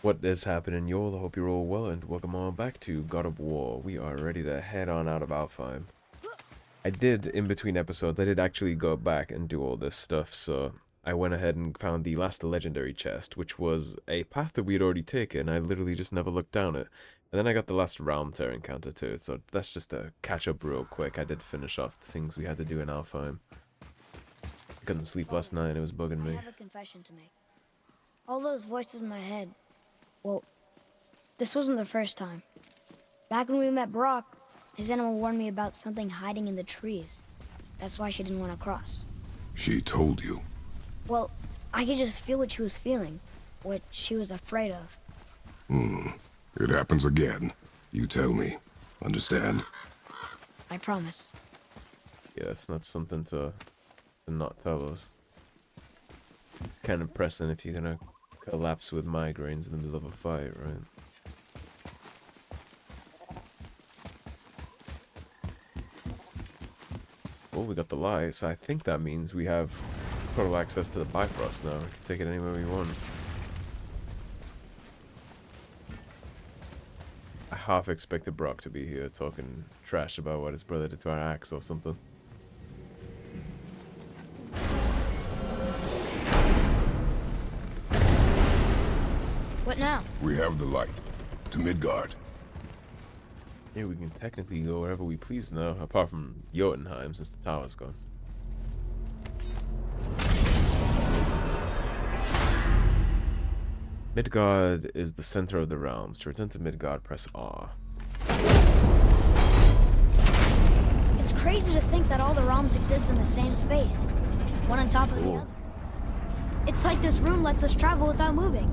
What is happening, y'all? I hope you're all well, and welcome on back to God of War. We are ready to head on out of Alfheim. I did, in between episodes, I did actually go back and do all this stuff, so I went ahead and found the last legendary chest, which was a path that we had already taken. I literally just never looked down it. And then I got the last realm tear encounter too, so that's just a catch up real quick. I did finish off the things we had to do in Alfheim. I couldn't sleep last night, it was bugging I me. have a confession to make. All those voices in my head, well, this wasn't the first time. Back when we met Brok, his animal warned me about something hiding in the trees. That's why she didn't want to cross. She told you. Well, I could just feel what she was feeling, what she was afraid of. It happens again. You tell me. Understand? I promise. Yeah, it's not something to not tell us. Kind of pressing if you're gonna collapse with migraines in the middle of a fight, right? Oh, we got the lights. I think that means we have total access to the Bifrost now. We can take it anywhere we want. I half expected Brok to be here talking trash about what his brother did to our axe or something. What now? We have the light. To Midgard. Yeah, we can technically go wherever we please now, apart from Jotunheim since the tower's gone. Midgard is the center of the realms. To return to Midgard, press R. It's crazy to think that all the realms exist in the same space, one on top of the Cool. other. It's like this room lets us travel without moving.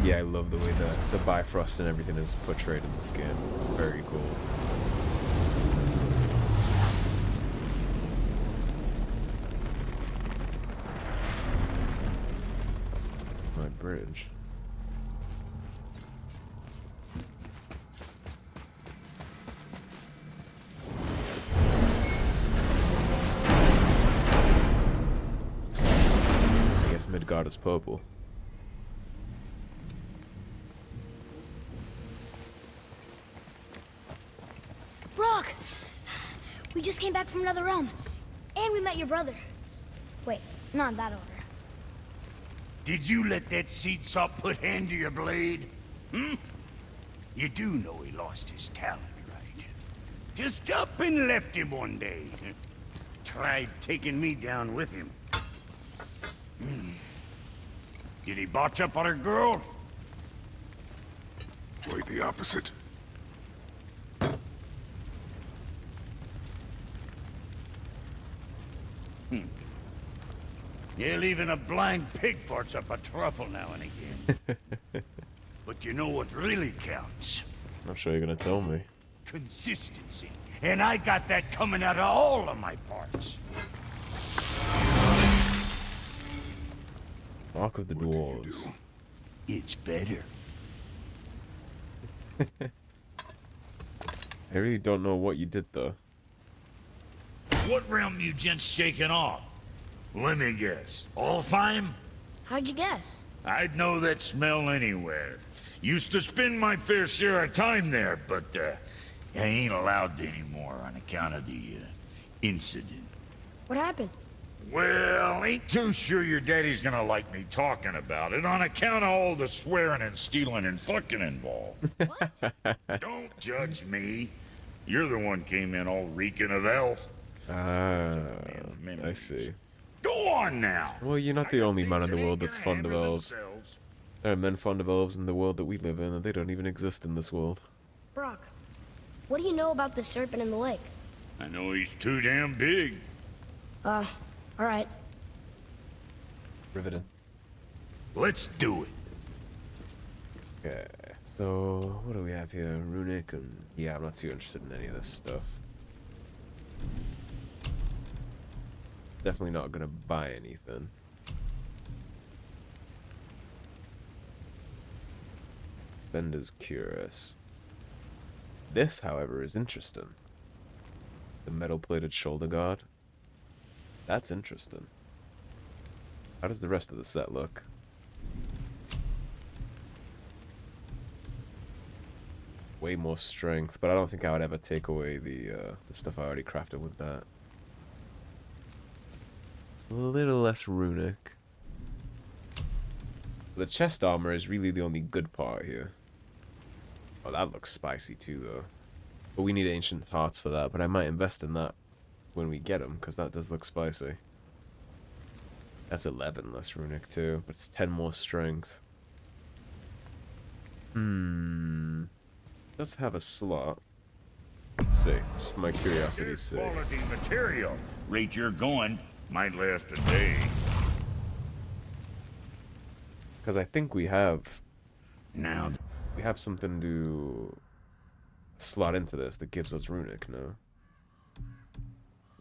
Yeah, I love the way the Bifrost and everything is portrayed in this game. It's very cool. My bridge. I guess Midgard is purple. Brok! We just came back from another realm. And we met your brother. Wait, not in that order. Did you let that seed sop put hand to your blade? Hmm? You do know he lost his talent, right? Just up and left him one day. Tried taking me down with him. Did he botch up on her girl? Quite the opposite. Yeah, even a blind pig farts up a truffle now and again. But you know what really counts? I'm sure you're gonna tell me. Consistency. And I got that coming out of all of my parts. Mark of the What did you Dwarves. do? It's better. I really don't know what you did though. What realm you gents shaking off? Let me guess. Alfheim? How'd you guess? I'd know that smell anywhere. Used to spend my fair share of time there, but I ain't allowed to anymore on account of the incident. What happened? Well, ain't too sure your daddy's gonna like me talking about it on account of all the swearing and stealing and fucking involved. What? Don't judge me. You're the one came in all reeking of elf. Ah, I see. Go on now. Well, you're not I the got only man things in the that world ain't that's gonna fond of handle elves. themselves. There are men fond of elves in the world that we live in, and they don't even exist in this world. Brok, what do you know about the serpent in the lake? I know he's too damn big. Alright. Riveting. Let's do it. Okay, so what do we have here? Runic, and yeah, I'm not too interested in any of this stuff. Definitely not gonna buy anything. Bender's curious. This, however, is interesting. The metal-plated shoulder guard. That's interesting. How does the rest of the set look? Way more strength, but I don't think I would ever take away the stuff I already crafted with that. It's a little less runic. The chest armor is really the only good part here. Oh, that looks spicy too, though. But we need ancient hearts for that, but I might invest in that when we get them, because that does look spicy. That's 11 less runic too, but it's 10 more strength. Does have a slot. Let's see, just for my curiosity's sake. Quality material. Rate you're going might last a day. Because I think we have Now, something to slot into this that gives us runic, no?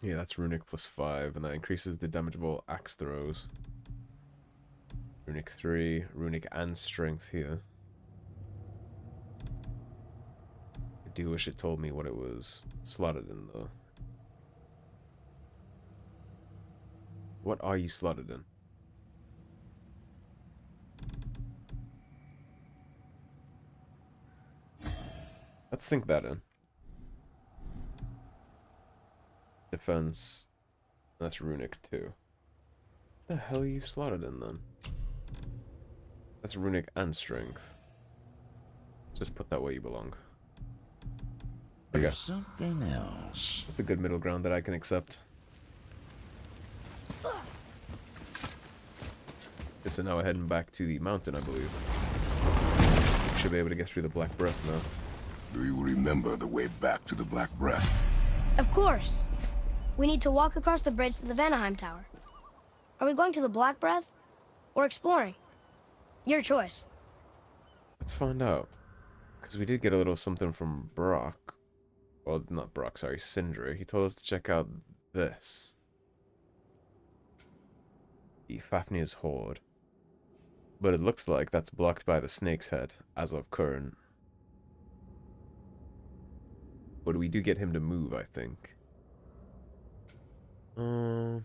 Yeah, that's runic plus 5, and that increases the damageable axe throws. Runic 3, runic and strength here. I do wish it told me what it was slotted in, though. What are you slotted in? Let's sink that in. Defense. That's runic too. What the hell are you slotted in then? That's runic and strength. Just put that where you belong. There you go. something else. That's a good middle ground that I can accept. Okay, so now we're heading back to the mountain, I believe. Should be able to get through the Black Breath now. Do you remember the way back to the Black Breath? Of course. We need to walk across the bridge to the Vanaheim Tower. Are we going to the Black Breath or exploring? Your choice. Let's find out. Because we did get a little something from Brok. Well, not Brok, sorry, Sindri. He told us to check out this. The Fafnir's Hoard. But it looks like that's blocked by the Snake's Head, as of current. But we do get him to move, I think. I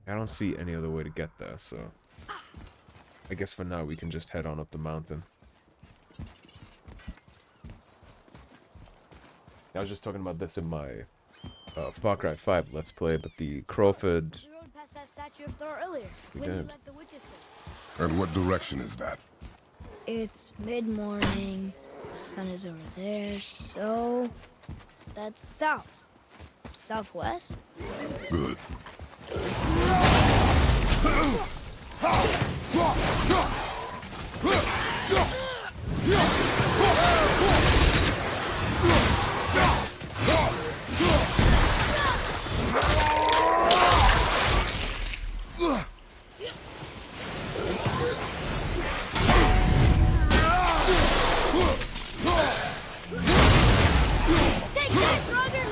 don't see any other way to get there, so... I guess for now we can just head on up the mountain. I was just talking about this in my Far Cry 5 Let's Play, but the Crawford... We rode past that statue of Thor earlier, We when did. you left the witch's Thing. And what direction is that? It's mid-morning, the sun is over there, so... that's south. Southwest? Good. Take that, brother!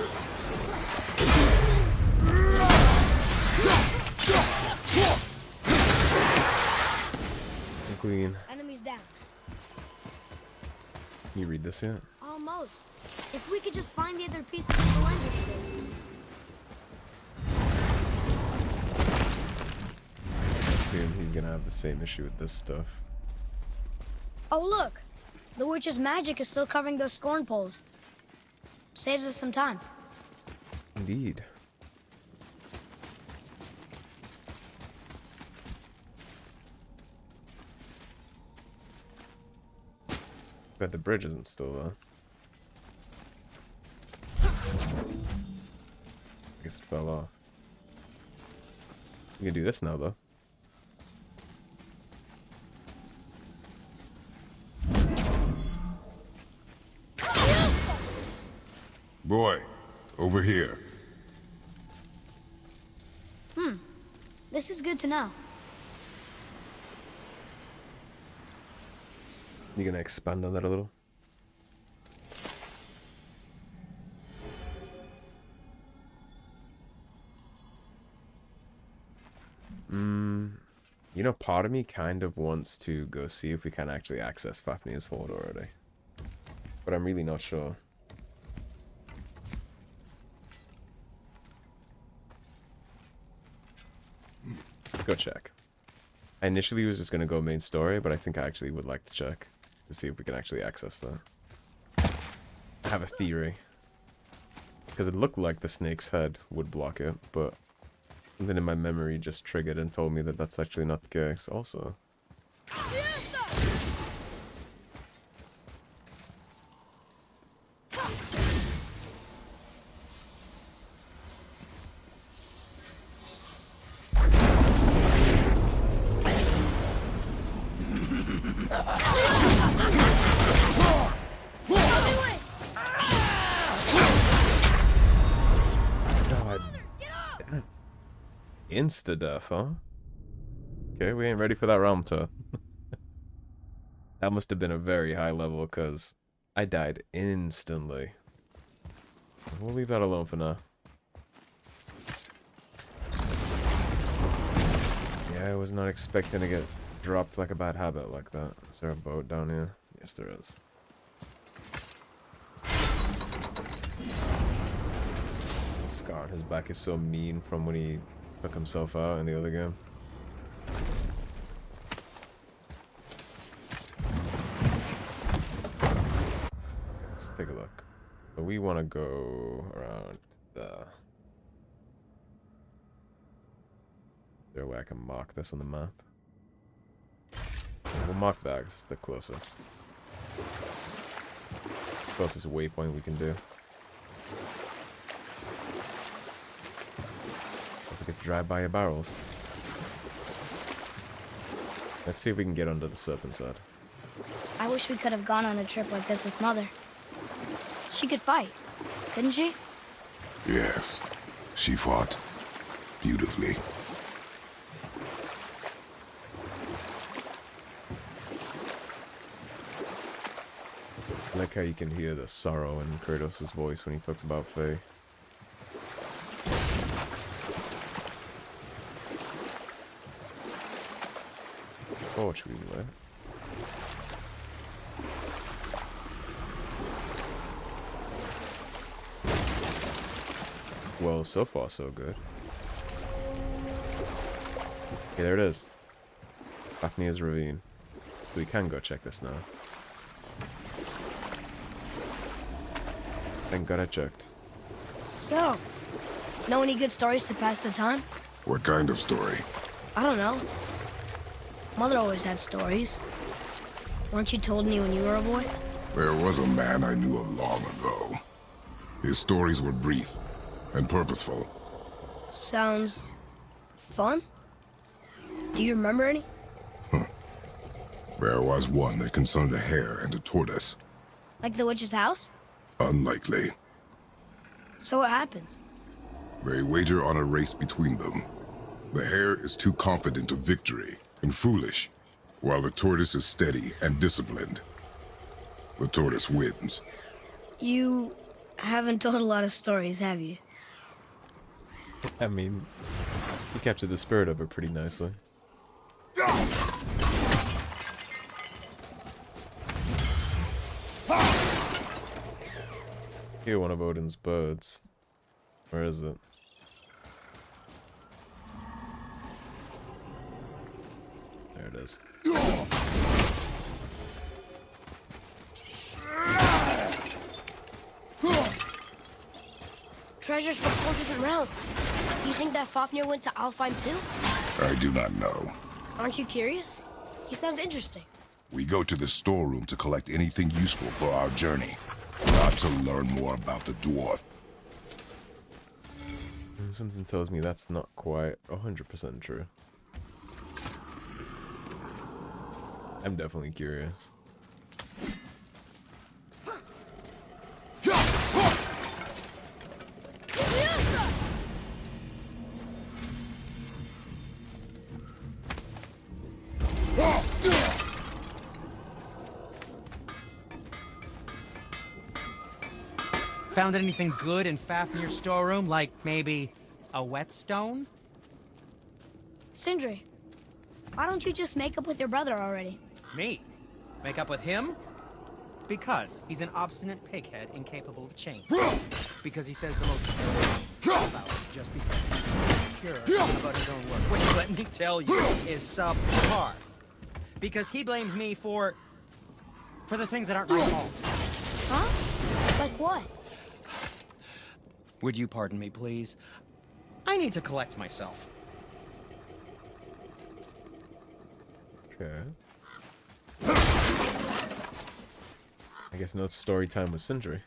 It's a queen. Enemies down. Can you read this yet? Almost. If we could just find the other pieces of the language for this. I assume he's gonna have the same issue with this stuff. Oh, look! The witch's magic is still covering those scorn poles. Saves us some time. Indeed. Bet the bridge isn't still there. I guess it fell off. You can do this now, though. Boy, over here. This is good to know. You gonna expand on that a little? You know, part of me kind of wants to go see if we can actually access Fafnir's Hoard already. But I'm really not sure. go check. I initially was just gonna go main story, but I think I actually would like to check to see if we can actually access that. I have a theory. Because it looked like the snake's head would block it, but something in my memory just triggered and told me that that's actually not the case also. Insta-death, huh? Okay, we ain't ready for that realm turn. That must have been a very high level, because I died instantly. We'll leave that alone for now. Yeah, I was not expecting to get dropped like a bad habit like that. Is there a boat down here? Yes, there is. Scar on his back is so mean from when he took himself out in the other game. Let's take a look. So we want to go around the... Is there a way I can mark this on the map? We'll mark that 'cause it's the closest. Closest waypoint we can do. Get to drive by your barrels. Let's see if we can get under the serpent's head. I wish we could have gone on a trip like this with Mother. She could fight, couldn't she? Yes, she fought beautifully. I like how you can hear the sorrow in Kratos' voice when he talks about Faye. Torch we lit. Well, so far so good. Okay, there it is. Fafnir's ravine. We can go check this now. Thank God I checked. So, know any good stories to pass the time? What kind of story? I don't know. Mother always had stories. Weren't you told me when you were a boy? There was a man I knew of long ago. His stories were brief and purposeful. Sounds fun. Do you remember any? There was one that concerned a hare and a tortoise. Like the witch's house? Unlikely. So what happens? They wager on a race between them. The hare is too confident of victory and foolish, while the tortoise is steady and disciplined. The tortoise wins. You haven't told a lot of stories, have you? I mean, you captured the spirit of it pretty nicely. Here, one of Odin's birds. Where is it? There it is. Treasures from 4 different realms. Do you think that Fafnir went to Alfheim too? I do not know. Aren't you curious? He sounds interesting. We go to the storeroom to collect anything useful for our journey, not to learn more about the dwarf. Something tells me that's not quite 100% true. I'm definitely curious. Found anything good in Fafnir's storeroom, like maybe a whetstone? Sindri, why don't you just make up with your brother already? Me? Make up with him? Because he's an obstinate pighead incapable of change. Because he says the most about just because he's sure about his own work, which, let me tell you, is subpar. Because he blames me for the things that aren't my fault. Huh? Like what? Would you pardon me, please? I need to collect myself. Okay. I guess no story time with Sindri.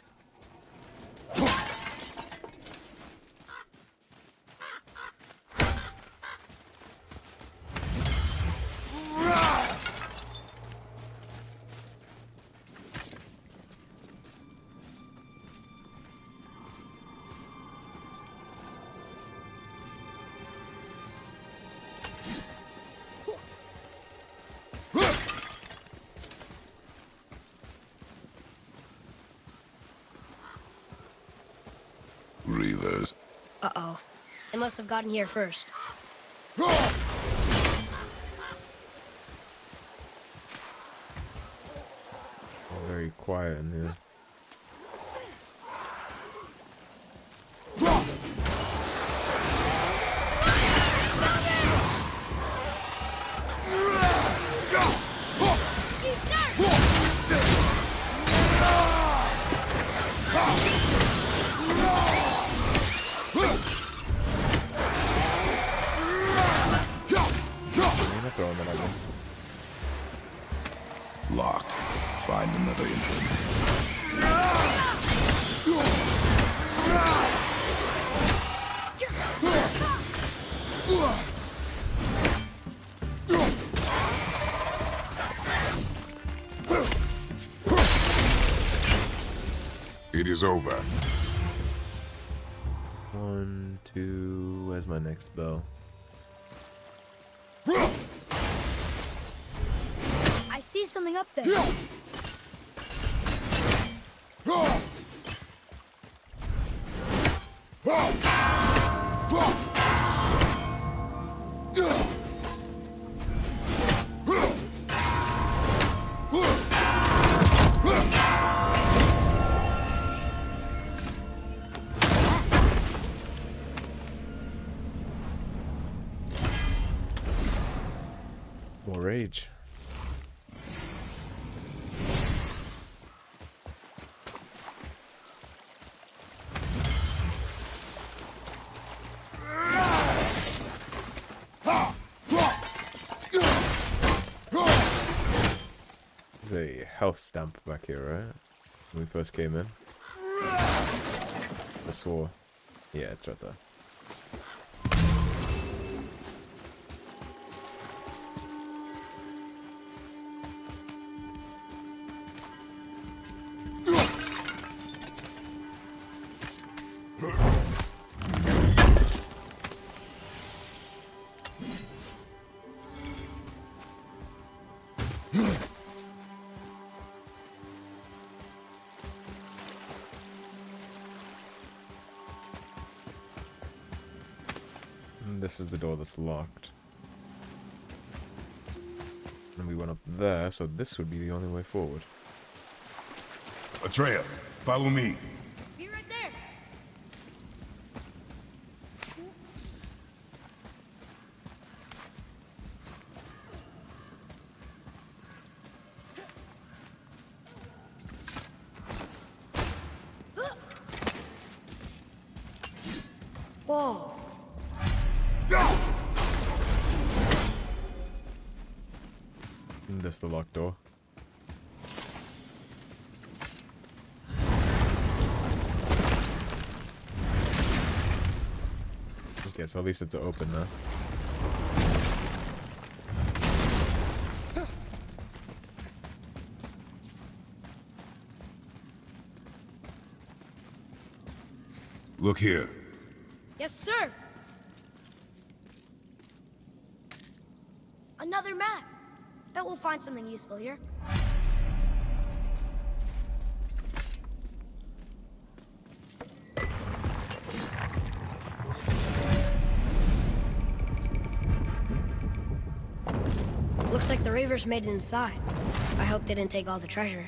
Reavers. Uh-oh. They must have gotten here first. Very quiet in here. You're not throwing that at me. Locked. Find another entrance. It is over. 1, 2. Where's my next bell? I see something up there. More rage. There's a health stamp back here, right? When we first came in. I saw. Yeah, it's right there. And this is the door that's locked. And we went up there, so this would be the only way forward. Atreus, follow me. Be right there. Whoa. And this the locked door. Okay, so at least it's open now. Look here. Yes, sir. Another map. Bet we'll find something useful here. Looks like the Reavers made it inside. I hope they didn't take all the treasure.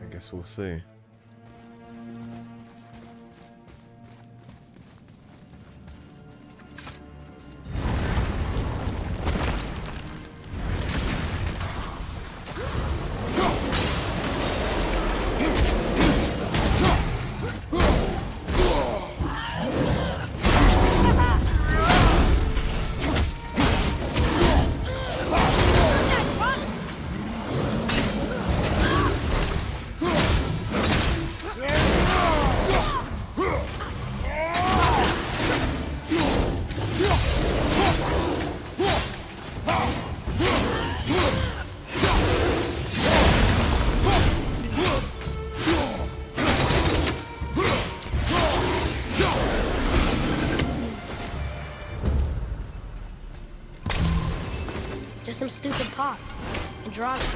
I guess we'll see. pots and dragon.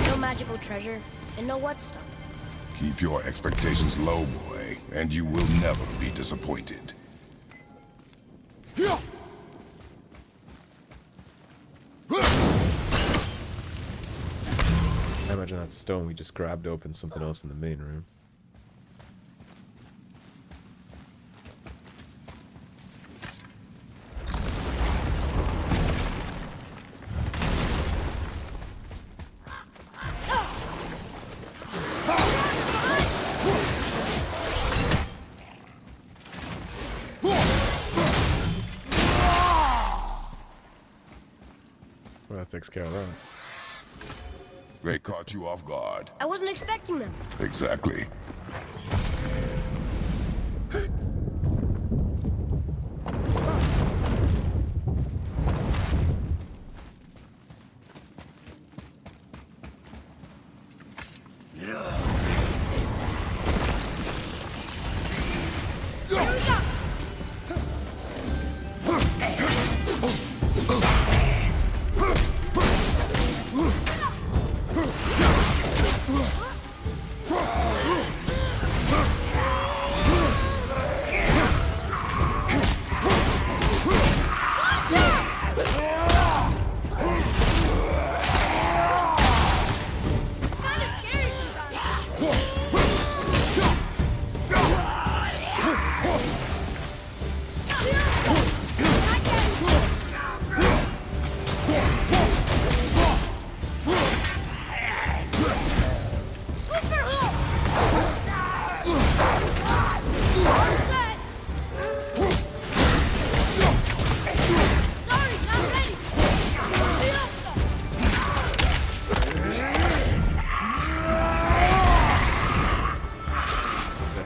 No magical treasure and no whetstone. Keep your expectations low, boy, and you will never be disappointed. I imagine that stone we just grabbed opened something else in the main room. Well, that takes care of that. They caught you off guard. I wasn't expecting them. Exactly.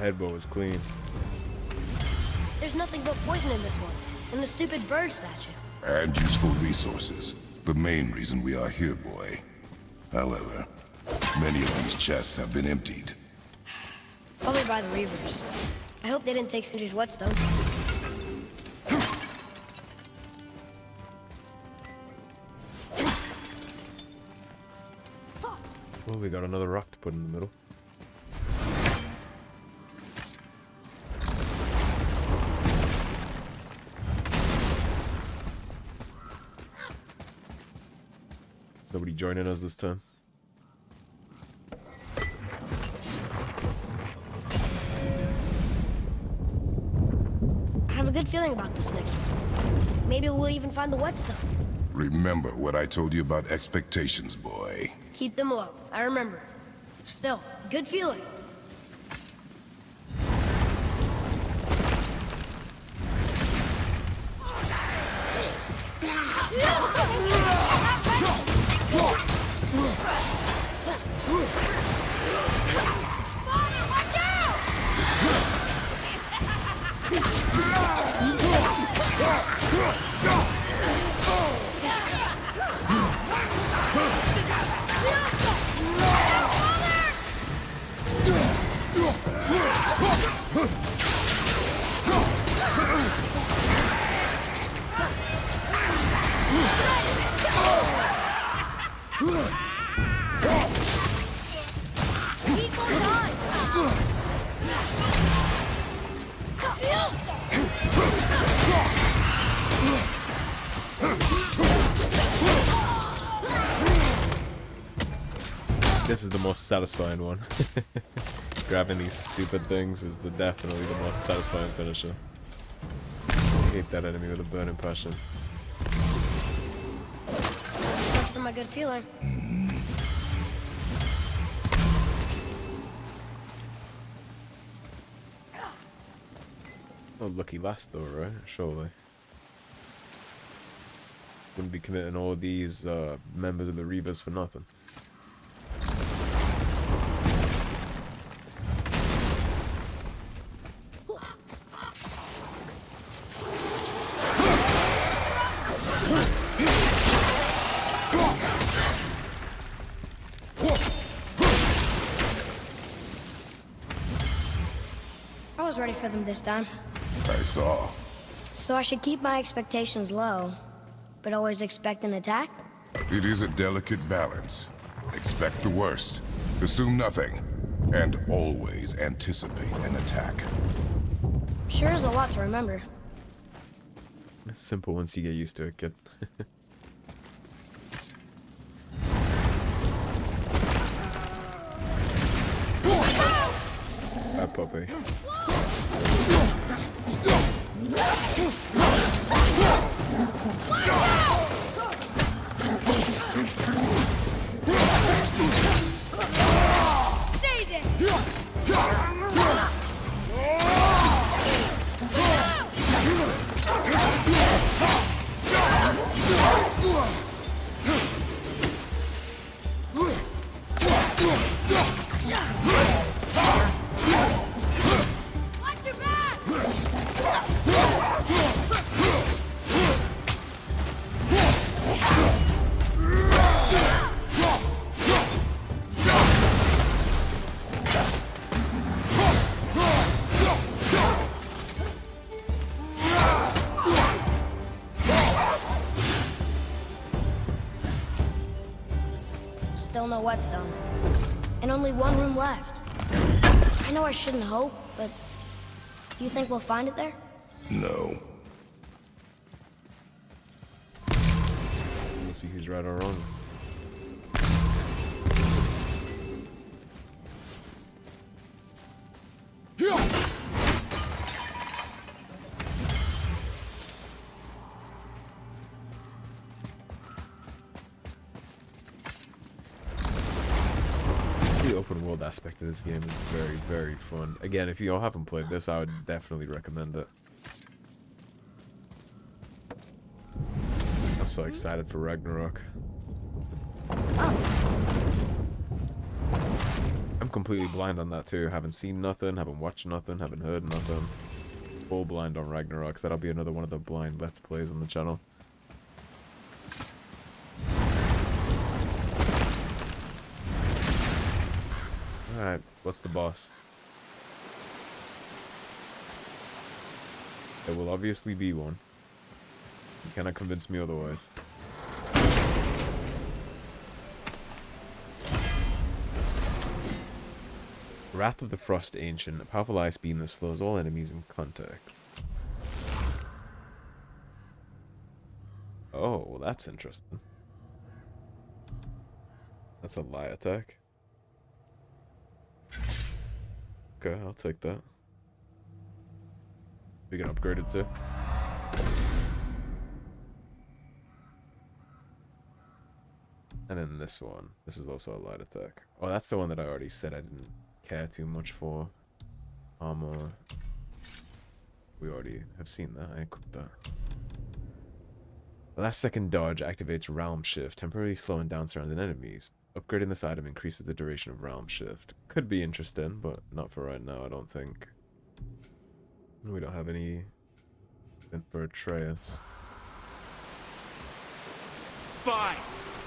Headbow was clean. There's nothing but poison in this one, and the stupid bird statue. And useful resources. The main reason we are here, boy. However, many of these chests have been emptied. Probably by the Reavers. I hope they didn't take Sindri's whetstone. Well, we got another rock to put in the middle. Nobody joining us this time. I have a good feeling about this next one. Maybe we'll even find the whetstone. Remember what I told you about expectations, boy. Keep them low. I remember. Still, good feeling. This is the most satisfying one. Grabbing these stupid things is definitely the most satisfying finisher. I hate that enemy with a burning passion. Much for my good feeling. Oh, lucky last though, right? Surely. Wouldn't be committing all these members of the Reavers for nothing. I was ready for them this time. I saw. So I should keep my expectations low, but always expect an attack? It is a delicate balance. Expect the worst, assume nothing, and always anticipate an attack. Sure is a lot to remember. It's simple once you get used to it, kid. That puppy. Still no whetstone. And only one room left. I know I shouldn't hope, but do you think we'll find it there? No. We'll see who's right or wrong. The open world aspect of this game is very, very fun. Again, if you all haven't played this, I would definitely recommend it. I'm so excited for Ragnarok. I'm completely blind on that too. Haven't seen nothing, haven't watched nothing, haven't heard nothing. Full blind on Ragnarok, so that'll be another one of the blind Let's Plays on the channel. Alright, what's the boss? There will obviously be one. You cannot convince me otherwise. Wrath of the Frost Ancient, a powerful ice beam that slows all enemies in contact. Oh, well that's interesting. That's a lie attack. Okay, I'll take that. We can upgrade it too. And then this one. This is also a light attack. Oh, that's the one that I already said I didn't care too much for. Armor. We already have seen that. I equipped that. The last second dodge activates Realm Shift, temporarily slowing down surrounding enemies. Upgrading this item increases the duration of Realm Shift. Could be interesting, but not for right now, I don't think. We don't have any for Atreus. Fine.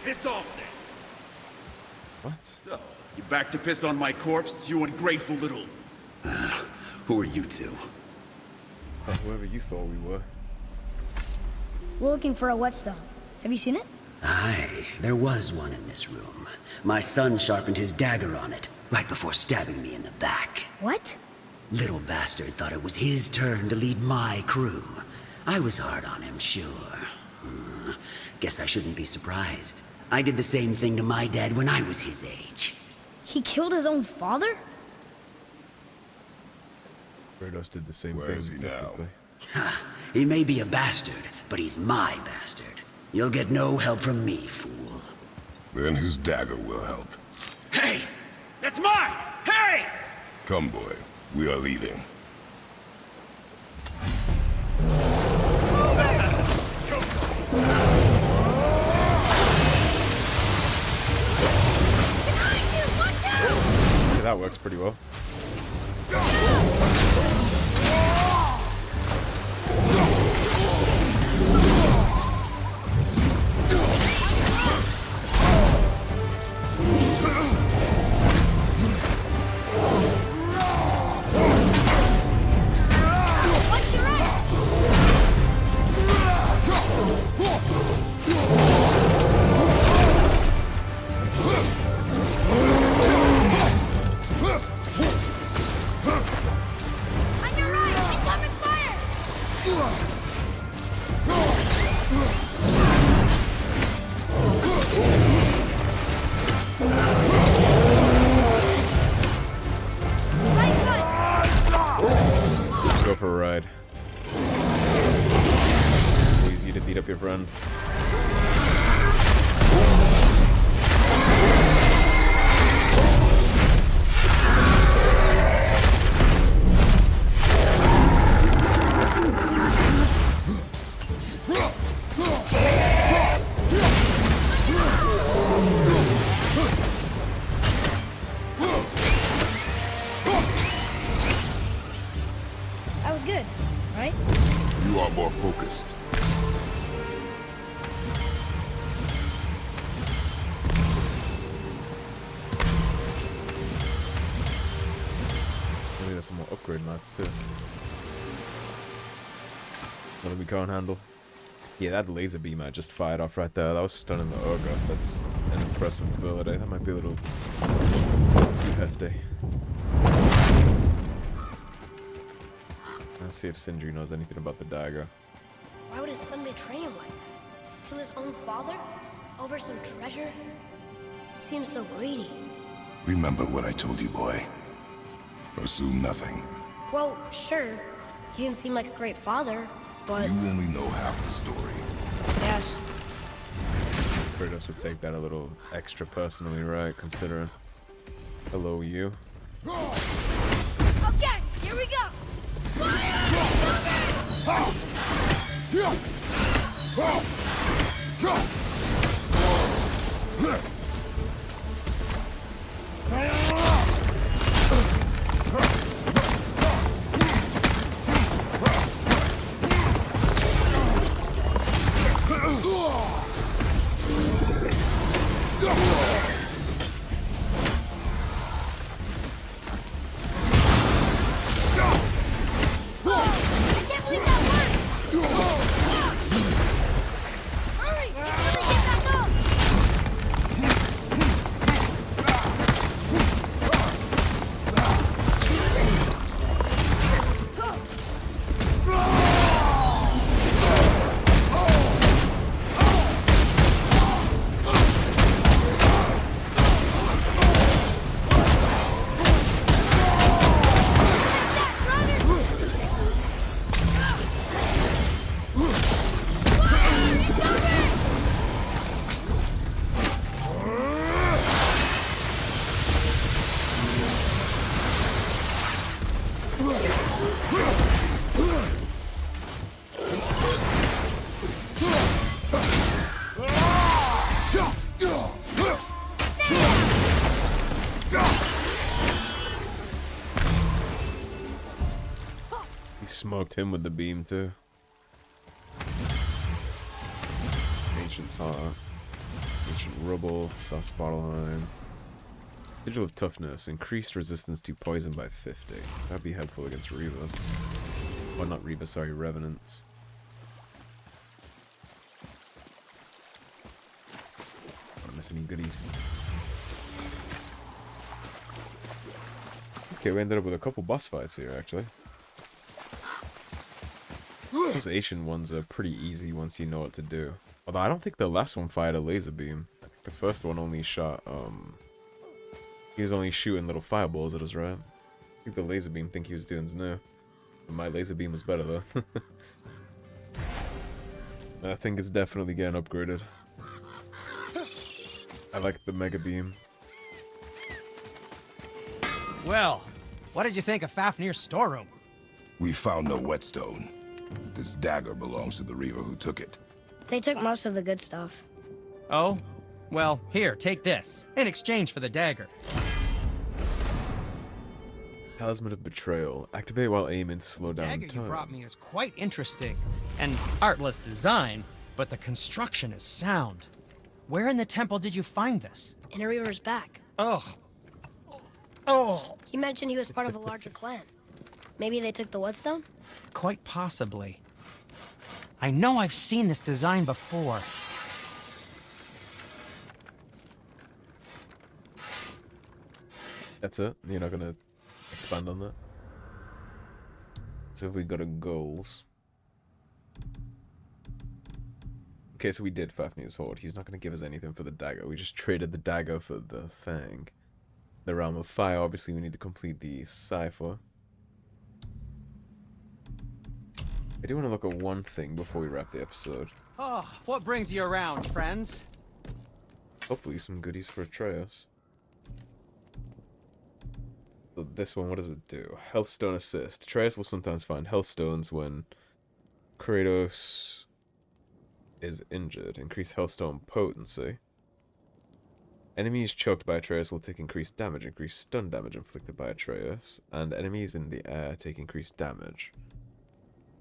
Piss off then. What? So, you back to piss on my corpse, you ungrateful little... who are you two? Whoever you thought we were. We're looking for a whetstone. Have you seen it? Aye, there was one in this room. My son sharpened his dagger on it, right before stabbing me in the back. What? Little bastard thought it was his turn to lead my crew. I was hard on him, sure. Guess I shouldn't be surprised. I did the same thing to my dad when I was his age. He killed his own father? Kratos did the same Where thing. is he now? technically. Ha! He may be a bastard, but he's my bastard. You'll get no help from me, fool. Then his dagger will help. Hey! That's mine! Hey! Come, boy. We are leaving. Yeah, that works pretty well. go for a ride. Easy to beat up your friend. That was good, right? You are more focused. Maybe there's some more upgrade mats too. Nothing we can't handle. Yeah, that laser beam I just fired off right there, that was stunning the ogre. That's an impressive ability. That might be a little too hefty. Let's see if Sindri knows anything about the dagger. Why would his son betray him like that? Kill his own father? Over some treasure? He seems so greedy. Remember what I told you, boy. Assume nothing. Well, sure. He didn't seem like a great father, but... You only know half the story. Yes. Kratos would take that a little extra personally, right? Considering. Hello, you. Okay, here we go! I can't believe that worked! Hurry! Get back up! He smoked him with the beam too. Ancient Heart. Ancient Rubble. Sasparlheim. Sigil of Toughness. Increased resistance to poison by 50. That'd be helpful against Reavers. Well, not Reavers, sorry, Revenants. Don't miss any goodies. Okay, we ended up with a couple boss fights here, actually. Those Asian ones are pretty easy once you know what to do. Although I don't think the last one fired a laser beam. I think the first one only shot, he was only shooting little fireballs at us, right? I think the laser beam think he was doing new. But my laser beam was better though. I think it's definitely getting upgraded. I like the mega beam. Well, what did you think of Fafnir's storeroom? We found no whetstone. This dagger belongs to the Reaver who took it. They took most of the good stuff. Oh? Well, here, take this. In exchange for the dagger. Talisman of Betrayal. Activate while aiming to slow The down dagger you time. brought me is quite interesting. An artless design, but the construction is sound. Where in the temple did you find this? In a Reaver's back. Ugh. Oh. He mentioned he was part of a larger clan. Maybe they took the whetstone? Quite possibly. I know I've seen this design before. That's it? You're not gonna expand on that? So if we go to goals. Okay, so we did Fafnir's Hoard. He's not gonna give us anything for the dagger. We just traded the dagger for the thing. The Realm of Fire, obviously we need to complete the cipher. I do want to look at one thing before we wrap the episode. Oh, what brings you around, friends? Hopefully some goodies for Atreus. So this one, what does it do? Healthstone assist. Atreus will sometimes find healthstones when Kratos is injured. Increase healthstone potency. Enemies choked by Atreus will take increased damage. Increase stun damage inflicted by Atreus. And enemies in the air take increased damage.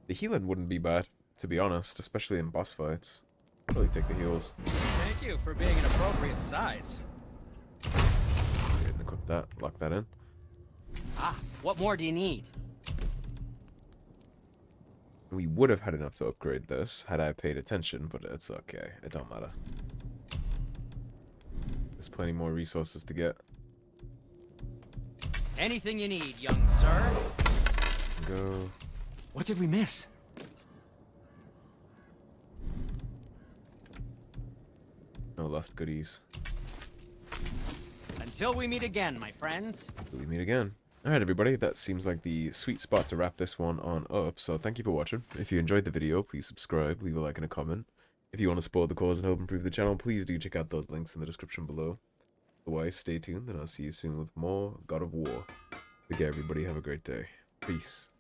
The healing wouldn't be bad, to be honest, especially in boss fights. I'd really take the heals. Thank you for being an appropriate size. Okay, equip that, lock that in. Ah, what more do you need? We would have had enough to upgrade this had I paid attention, but it's okay. It don't matter. There's plenty more resources to get. Anything you need, young sir. Go. What did we miss? No lost goodies. Until we meet again, my friends. Till we meet again. Alright everybody, that seems like the sweet spot to wrap this one on up, so thank you for watching. If you enjoyed the video, please subscribe, leave a like and a comment. If you want to support the cause and help improve the channel, please do check out those links in the description below. Otherwise, stay tuned and I'll see you soon with more God of War. Take care everybody, have a great day. Peace.